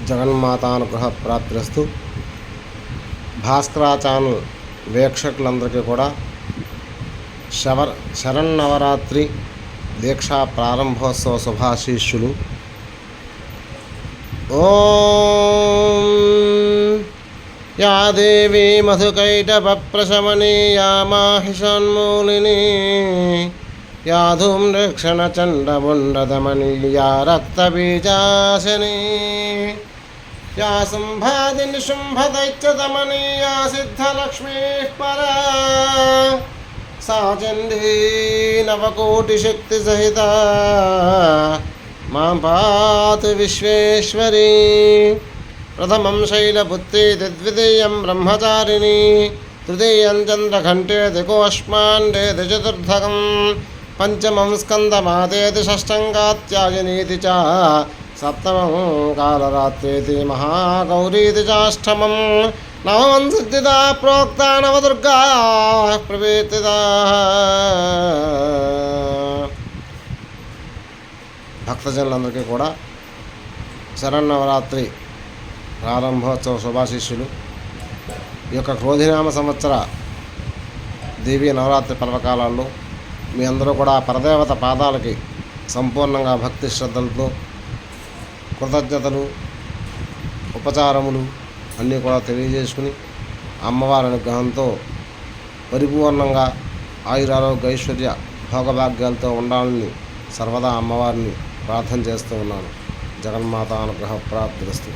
జగన్మాతానుగ్రహ ప్రాప్తిరస్తు. Bhaskara channel వీక్షకులందరికీ కూడా శరన్నవరాత్రి దీక్షా ప్రారంభోత్సవ శుభాశీస్సులు. ఓం యా దేవీ మధుకైటభప్రశమనీయా మాహిషోన్మూలినీ యా ధూమ్రక్షణచండముండదమనీయా రక్తబీజాశనీ యా సంభాదిని శుంభదైత్యదమనీయా సిద్ధలక్ష్మీః పరా సా చండీ నవకోటిశక్తిసహిత మాం పాతు విశ్వేశ్వరీ. ప్రథమం శైలపుత్రేతి ద్వితీయం బ్రహ్మచారిణీ తృతీయం చంద్రఘంటేతి కోష్మాండేతి చతుర్థకం పంచమం స్కందమాతేతి షష్టం కాత్యాయనీతి చ సప్తమం కాలరాత్రేతి మహాగౌరీతి చాష్టమం నవమం సిద్ధిదా ప్రోక్తా నవదుర్గా ప్రవేతిదా. భక్తజనులందరికీ కూడా శరన్నవరాత్రి ప్రారంభోత్సవ శుభాశీస్సులు. ఈ యొక్క క్రోధినామ సంవత్సర దేవీ నవరాత్రి పర్వకాలాల్లో మీ అందరూ కూడా పరదేవత పాదాలకి సంపూర్ణంగా భక్తి శ్రద్ధలతో కృతజ్ఞతలు ఉపచారములు అన్నీ కూడా తెలియజేసుకుని అమ్మవారి అనుగ్రహంతో పరిపూర్ణంగా ఆయురారోగ్య ఐశ్వర్య భోగభాగ్యాలతో ఉండాలని సర్వదా అమ్మవారిని ప్రార్థన చేస్తూ ఉన్నాను. జగన్మాత అనుగ్రహ ప్రాప్తిరస్తు.